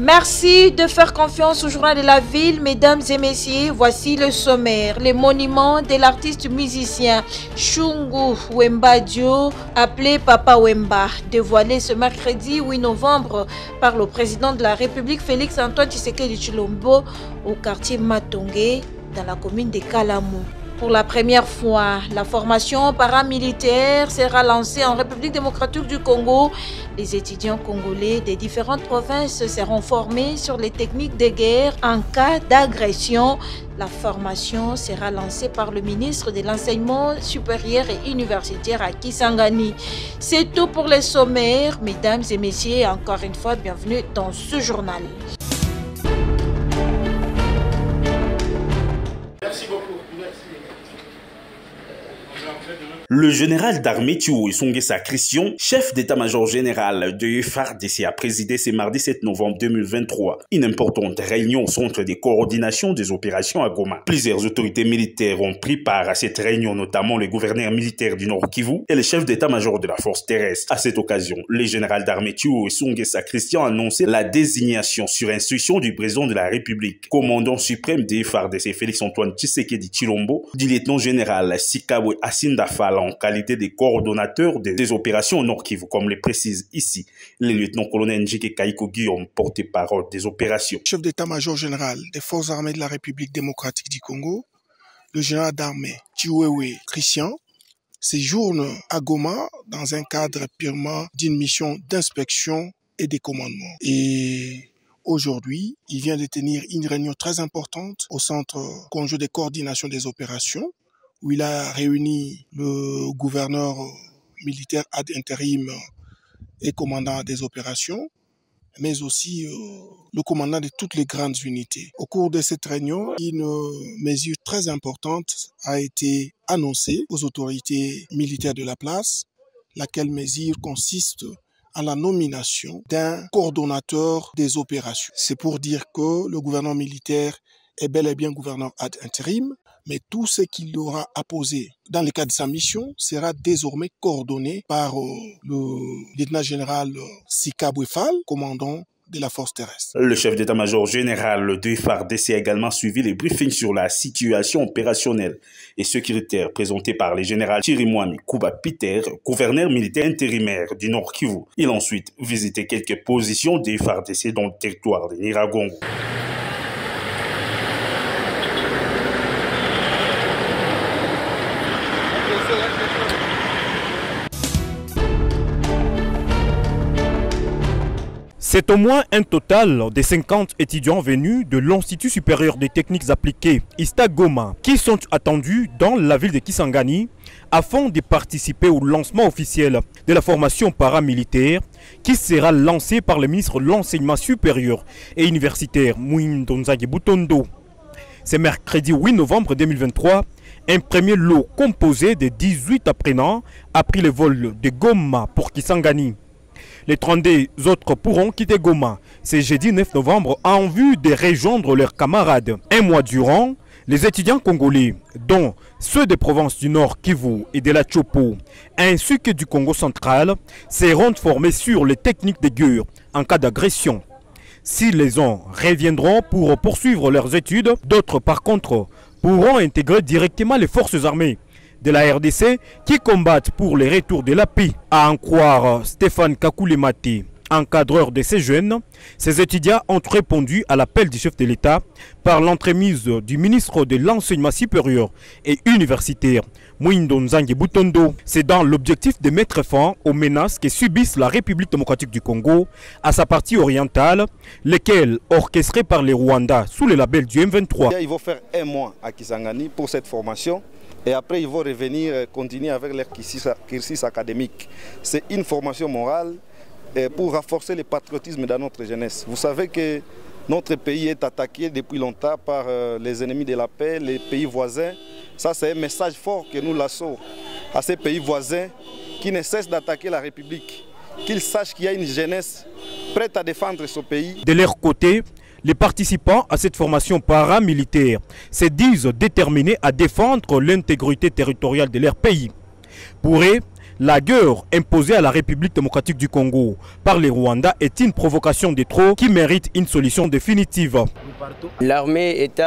Merci de faire confiance au journal de la ville, mesdames et messieurs. Voici le sommaire. Les monuments de l'artiste musicien Shungu Wemba Dio, appelé Papa Wemba, dévoilé ce mercredi 8 novembre par le président de la République Félix Antoine Tshisekedi Tshilombo au quartier Matongé dans la commune de Kalamou. Pour la première fois, la formation paramilitaire sera lancée en République démocratique du Congo. Les étudiants congolais des différentes provinces seront formés sur les techniques de guerre en cas d'agression. La formation sera lancée par le ministre de l'Enseignement supérieur et universitaire à Kisangani. C'est tout pour les sommaires. Mesdames et messieurs, encore une fois, bienvenue dans ce journal. Merci beaucoup. Le général d'armée Thiou Esongesa Christian, chef d'état-major général de FARDC, a présidé ce mardi 7 novembre 2023 une importante réunion au centre de coordination des opérations à Goma. Plusieurs autorités militaires ont pris part à cette réunion, notamment le gouverneur militaire du Nord Kivu et le chef d'état-major de la force terrestre. À cette occasion, le général d'armée Thiou Esongesa Christian a annoncé la désignation sur instruction du président de la République, commandant suprême des FARDC Félix Antoine Tshisekedi Tshilombo, du lieutenant-général Sikabwe Asindafala en qualité de coordonnateur des opérations au Nord Kivu, comme le précise ici le lieutenant-colonel Njike Kaiko Guillaume, porte-parole des opérations. Chef d'état-major général des forces armées de la République démocratique du Congo, le général d'armée Thioué Christian séjourne à Goma dans un cadre purement d'une mission d'inspection et de commandement. Et aujourd'hui, il vient de tenir une réunion très importante au centre conjoint de coordination des opérations, où il a réuni le gouverneur militaire ad intérim et commandant des opérations, mais aussi le commandant de toutes les grandes unités. Au cours de cette réunion, une mesure très importante a été annoncée aux autorités militaires de la place, laquelle mesure consiste à la nomination d'un coordonnateur des opérations. C'est pour dire que le gouvernement militaire est bel et bien gouverneur ad intérim, mais tout ce qu'il aura à poser dans le cadre de sa mission sera désormais coordonné par le lieutenant-général Sikabwe Fall, commandant de la force terrestre. Le chef d'état-major général de FARDC a également suivi les briefings sur la situation opérationnelle et sécuritaire présentés par le général Chirimwami Kuba Peter, gouverneur militaire intérimaire du Nord Kivu. Il a ensuite visité quelques positions de FARDC dans le territoire de Nyiragongo. C'est au moins un total de 50 étudiants venus de l'Institut supérieur des techniques appliquées ISTA Goma qui sont attendus dans la ville de Kisangani afin de participer au lancement officiel de la formation paramilitaire qui sera lancée par le ministre de l'Enseignement supérieur et universitaire Mouindo Nzangi Butondo. C'est mercredi 8 novembre 2023. Un premier lot composé de 18 apprenants a pris le vol de Goma pour Kisangani. Les 32 autres pourront quitter Goma ce jeudi 9 novembre en vue de rejoindre leurs camarades. Un mois durant, les étudiants congolais, dont ceux des provinces du Nord Kivu et de la Chopo, ainsi que du Congo central, seront formés sur les techniques de guerre en cas d'agression. S'ils les ont, reviendront pour poursuivre leurs études. D'autres, par contre, pourront intégrer directement les forces armées de la RDC qui combattent pour le retour de la paix. À en croire Stéphane Kakoulemate, encadreur de ces jeunes, ces étudiants ont répondu à l'appel du chef de l'État par l'entremise du ministre de l'Enseignement supérieur et universitaire, Mouindo Nzangi Butondo. C'est dans l'objectif de mettre fin aux menaces que subissent la République démocratique du Congo à sa partie orientale, lesquelles, orchestrées par les Rwandais sous le label du M23. Ils vont faire un mois à Kisangani pour cette formation. Et après, ils vont revenir continuer avec leur cursus académique. C'est une formation morale pour renforcer le patriotisme dans notre jeunesse. Vous savez que notre pays est attaqué depuis longtemps par les ennemis de la paix, les pays voisins. Ça, c'est un message fort que nous lançons à ces pays voisins qui ne cessent d'attaquer la République. Qu'ils sachent qu'il y a une jeunesse prête à défendre ce pays. De leur côté, les participants à cette formation paramilitaire se disent déterminés à défendre l'intégrité territoriale de leur pays. Pour eux, La guerre imposée à la République démocratique du Congo par les Rwandais est une provocation de trop qui mérite une solution définitive. L'armée est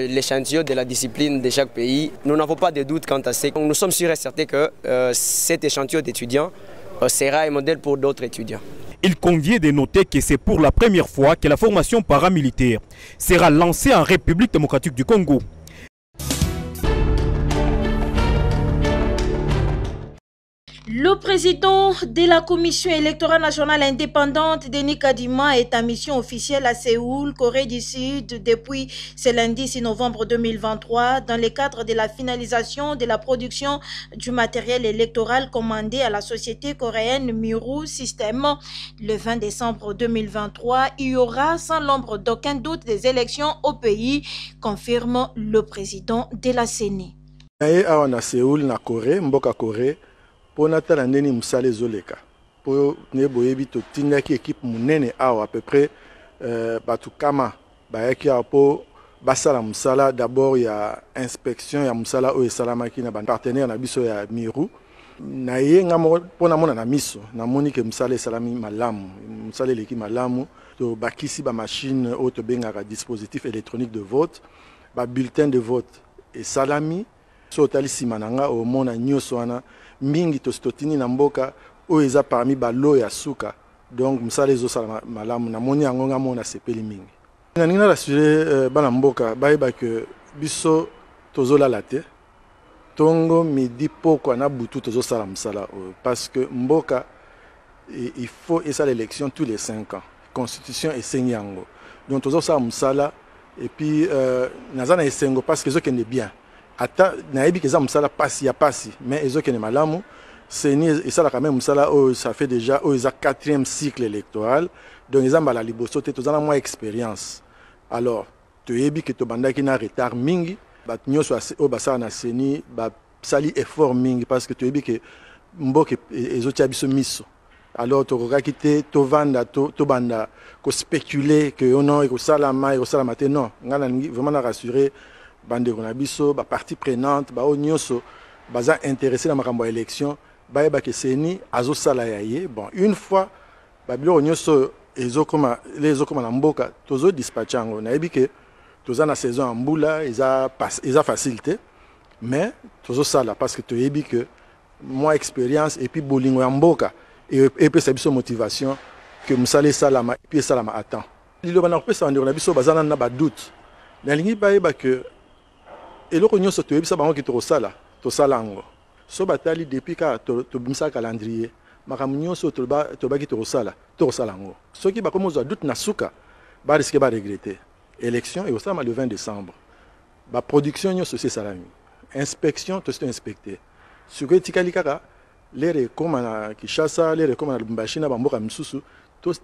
l'échantillon de la discipline de chaque pays. Nous n'avons pas de doute quant à ça. Nous sommes sûrs et certains que cet échantillon d'étudiants sera un modèle pour d'autres étudiants. Il convient de noter que c'est pour la première fois que la formation paramilitaire sera lancée en République démocratique du Congo. Le président de la Commission électorale nationale indépendante, Denis Kadima, est en mission officielle à Séoul, Corée du Sud, depuis ce lundi 6 novembre 2023, dans le cadre de la finalisation de la production du matériel électoral commandé à la société coréenne Miru System. Le 20 décembre 2023, il y aura sans l'ombre d'aucun doute des élections au pays, confirme le président de la CENI. À Séoul, na Corée, Mboka Corée, pour natala ndeni musale zoleka pour ne boyebi to tindaki équipe munene awa à peu près batu kama bayaki apo basala musala. D'abord il y a inspection ya musala o esalamaki na ban partenaire na biso ya Miru na ye ngamo pona mona na miso na moni ke musala esalami malamu, musala eleki malamu to bakisi ba machine o to bengaka dispositif électronique de vote, ba bulletin de vote esalami so tali simananga o mona nyoso wana mingi tostotini na mboka o eza parmi balo ya suka. Donc musala ezo sala malamu na moni yango nga mona sepeli mingi. Na ningina rassurer bana mboka bayeba que biso tozolala te tongo midi poko na butu tozo sala musala parce que mboka il faut esa l'élection tous les 5 ans. Constitution esengi yango. Donc tozo sala musala et puis nazana esengo parce que zo kende bien. Ata naebi keza musala pasi ya pasi mais ezokene malamu seni esala quand même musala ça fait déjà eza 4e cycle électoral donc ezamba la liboso te tozana moins expérience. Alors toyebi ke to bandaki na retard mingi bat nyoso o basala na seni ba sali effort mingi parce que toyebi ke mboke ezotia biso miso. Alors tokokaki te tovanda to banda ko spéculer que non ekosala te non ngana vraiment na rassurer bande konabiso ba partie prenante ba onyoso baza intéressé na makambo ya élection bayeba ke seni azosala yaye. Bon une fois ba bilo onyoso ezokoma na mboka tozo dispatchango nayebi ke toza na saison ambula eza facilité mais tozo sala parce que toyebi que moi expérience et puis bolingo ya mboka et puis biso motivation que musale salama puis salama attend lilo bana kopesa bande konabiso bazana na ba doute na lingi bayeba que eloko nyonso toyebisa bango ki tosala yango so batali depuis ka tobimisa calendrier makambo nyonso tobaki tosala yango soki bakomi ozwa doute na suka bariske baregrete élection ekosalama le 20 décembre baproduction nyonso esi esalami inspection tosi toinspecte sikoyo etikali kaka lere ekoma na Kinshasa lere ekoma na Lubumbashi na bamboka misusu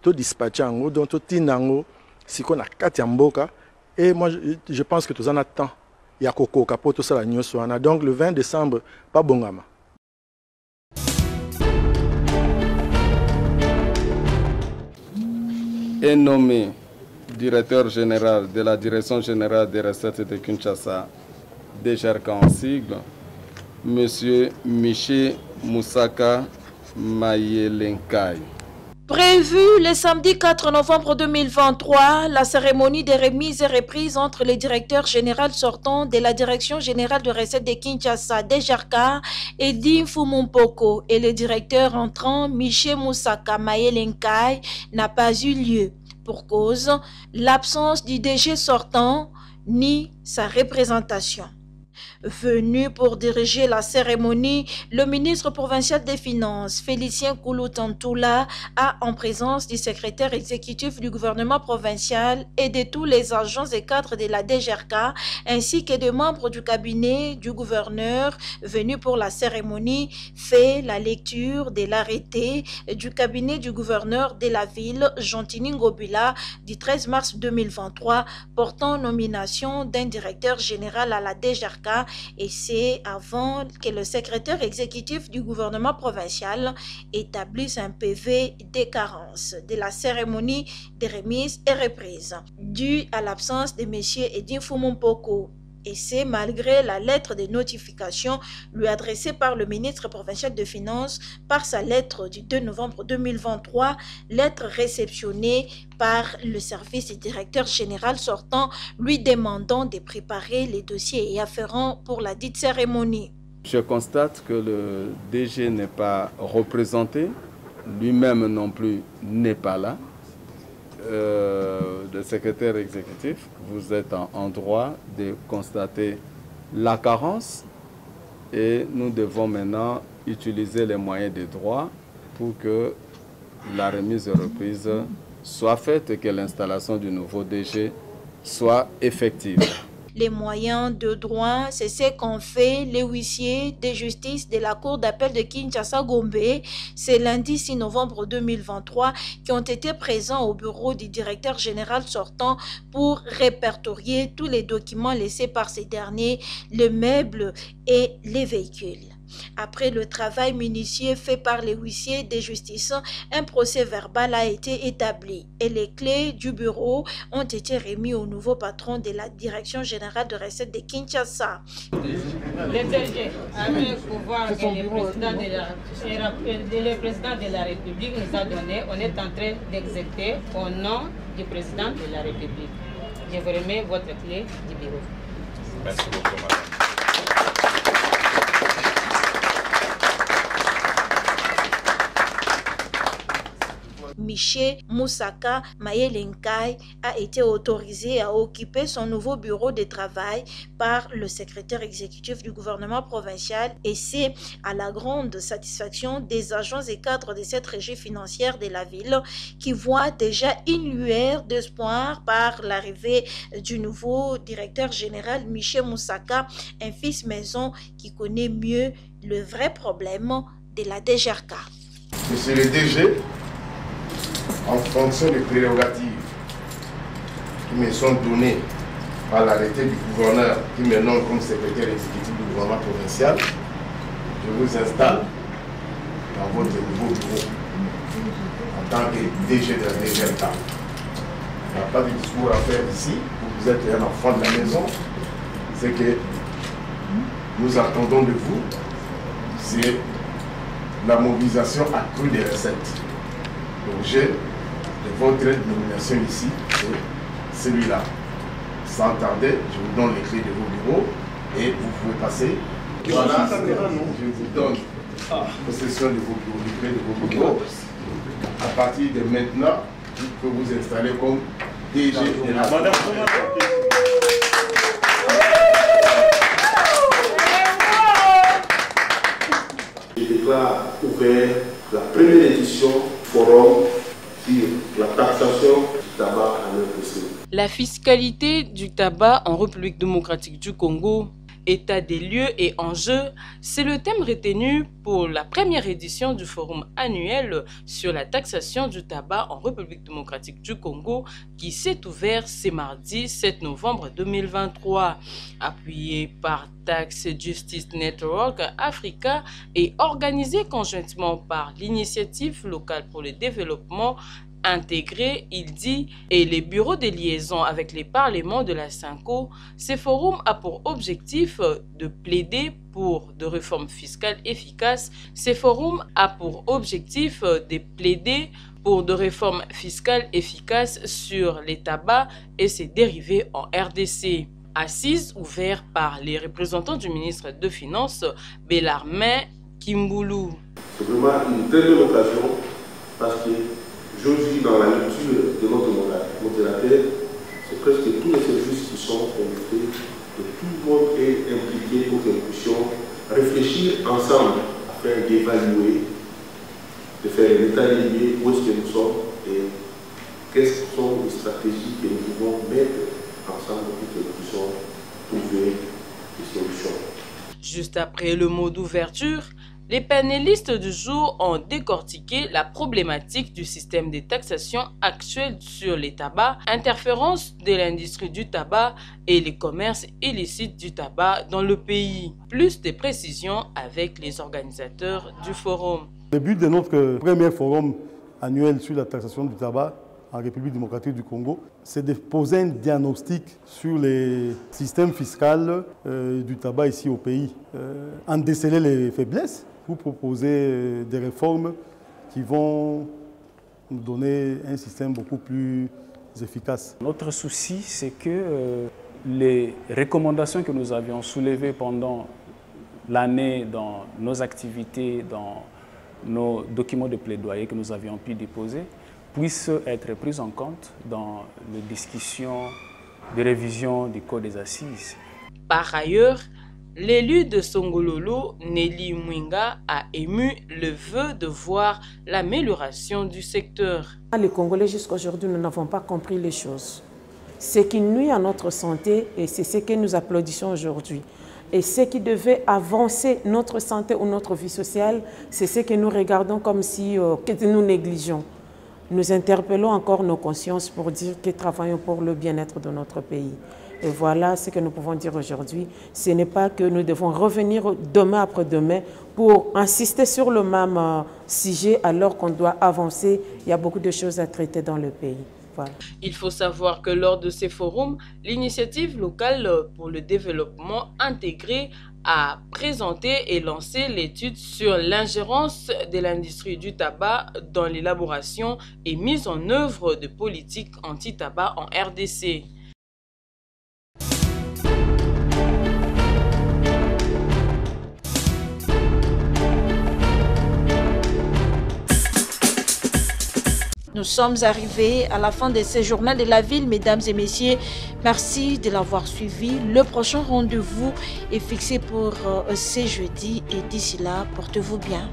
todispatche yango donc totinda yango sikoyo na kati ya mboka. Et moi je pense que toza na temps ya kokoka po tosala nyonso wana donc le 20 décembre pas bongama. Est nommé directeur général de la Direction générale des recettes de Kinshasa, DGRK en sigle, M. Miché Moussaka Mayelenkai. Prévu le samedi 4 novembre 2023, la cérémonie de remise et reprise entre le directeur général sortant de la Direction générale de recettes de Kinshasa, DGRK, Edi Mfumompoko, et le directeur entrant, Miché Moussaka Mayelenkai, n'a pas eu lieu. Pour cause, l'absence du DG sortant ni sa représentation. Venu pour diriger la cérémonie, le ministre provincial des Finances, Félicien Koulou-Tantoula, a en présence du secrétaire exécutif du gouvernement provincial et de tous les agents et cadres de la DGRK, ainsi que des membres du cabinet du gouverneur venus pour la cérémonie, fait la lecture de l'arrêté du cabinet du gouverneur de la ville, Jontini Ngobila, du 13 mars 2023, portant nomination d'un directeur général à la DGRK, et c'est avant que le secrétaire exécutif du gouvernement provincial établisse un PV de carence de la cérémonie de remise et reprise, due à l'absence de M. Edi Mfumompoko Et c'est malgré la lettre de notification lui adressée par le ministre provincial de Finances par sa lettre du 2 novembre 2023, lettre réceptionnée par le service du directeur général sortant, lui demandant de préparer les dossiers et afférents pour la dite cérémonie. Je constate que le DG n'est pas représenté, lui-même non plus n'est pas là. Le secrétaire exécutif, vous êtes en droit de constater la carence et nous devons maintenant utiliser les moyens de droit pour que la remise et reprise soit faite et que l'installation du nouveau DG soit effective. Les moyens de droit, c'est ce qu'ont fait les huissiers de justice de la Cour d'appel de Kinshasa-Gombe. C'est lundi 6 novembre 2023 qui ont été présents au bureau du directeur général sortant pour répertorier tous les documents laissés par ces derniers, les meubles et les véhicules. Après le travail minutieux fait par les huissiers de justice, un procès verbal a été établi et les clés du bureau ont été remis au nouveau patron de la direction générale de recettes de Kinshasa. Le DG a un pouvoir que le président de la République nous a donné. On est en train d'exécuter au nom du président de la République. Je vous remets votre clé du bureau. Merci beaucoup, madame. Miché Moussaka Mayelenkai a été autorisé à occuper son nouveau bureau de travail par le secrétaire exécutif du gouvernement provincial et c'est à la grande satisfaction des agents et cadres de cette régie financière de la ville qui voient déjà une lueur d'espoir par l'arrivée du nouveau directeur général Miché Moussaka, un fils maison qui connaît mieux le vrai problème de la DGRK. Monsieur le DG, en fonction des prérogatives qui me sont données par l'arrêté du gouverneur qui me nomme comme secrétaire exécutif du gouvernement provincial, je vous installe dans votre nouveau bureau en tant que DG de la DGRK. Il n'y a pas de discours à faire ici, vous êtes un enfant de la maison, c'est que nous attendons de vous, c'est la mobilisation accrue des recettes. L'objet de votre nomination ici, c'est celui-là. Sans tarder, je vous donne les clés de vos bureaux et vous pouvez passer. Voilà, je vous donne possession de vos bureaux, les clés de vos bureaux. À partir de maintenant, vous pouvez vous installer comme DG de la Madame. Je déclare ouvert la première édition forum sur la taxation du tabac à l'EPC. La fiscalité du tabac en République démocratique du Congo, état des lieux et enjeux, c'est le thème retenu pour la première édition du forum annuel sur la taxation du tabac en République démocratique du Congo qui s'est ouvert ce mardi 7 novembre 2023. Appuyé par Tax Justice Network Africa et organisé conjointement par l'initiative locale pour le développement intégré, il dit, et les bureaux de liaison avec les parlements de la SANCO, ce forum a pour objectif de plaider pour de réformes fiscales efficaces. Ce forum a pour objectif de plaider pour de réformes fiscales efficaces sur les tabacs et ses dérivés en RDC. Assise ouverte par les représentants du ministre de Finances, Bellarmin Kimboulou. C'est vraiment une très belle occasion parce que aujourd'hui, dans la lecture de notre modérateur, c'est presque tous les services qui sont invités et tout le monde est impliqué pour que nous puissions réfléchir ensemble afin d'évaluer, de faire un état des lieux, où est-ce que nous sommes et quelles sont les stratégies que nous pouvons mettre ensemble pour que nous puissions trouver des solutions. Juste après le mot d'ouverture, les panélistes du jour ont décortiqué la problématique du système de taxation actuel sur les tabacs, interférence de l'industrie du tabac et les commerces illicites du tabac dans le pays. Plus de précisions avec les organisateurs du forum. Le but de notre premier forum annuel sur la taxation du tabac en République démocratique du Congo, c'est de poser un diagnostic sur les systèmes fiscaux du tabac ici au pays, en déceler les faiblesses pour proposer des réformes qui vont nous donner un système beaucoup plus efficace. Notre souci, c'est que les recommandations que nous avions soulevées pendant l'année dans nos activités, dans nos documents de plaidoyer que nous avions pu déposer, puissent être prises en compte dans les discussions de révision du Code des assises. Par ailleurs, l'élu de Songololo, Nelly Mwinga, a ému le vœu de voir l'amélioration du secteur. Les Congolais, jusqu'à aujourd'hui, nous n'avons pas compris les choses. Ce qui nuit à notre santé, et c'est ce que nous applaudissons aujourd'hui. Et ce qui devait avancer notre santé ou notre vie sociale, c'est ce que nous regardons comme si que nous négligeons. Nous interpellons encore nos consciences pour dire que travaillons pour le bien-être de notre pays. Et voilà ce que nous pouvons dire aujourd'hui. Ce n'est pas que nous devons revenir demain après-demain pour insister sur le même sujet alors qu'on doit avancer. Il y a beaucoup de choses à traiter dans le pays. Voilà. Il faut savoir que lors de ces forums, l'initiative locale pour le développement intégré a présenté et lancé l'étude sur l'ingérence de l'industrie du tabac dans l'élaboration et mise en œuvre de politiques anti-tabac en RDC. Nous sommes arrivés à la fin de ce journal de la ville, mesdames et messieurs. Merci de l'avoir suivi. Le prochain rendez-vous est fixé pour ce jeudi et d'ici là, portez-vous bien.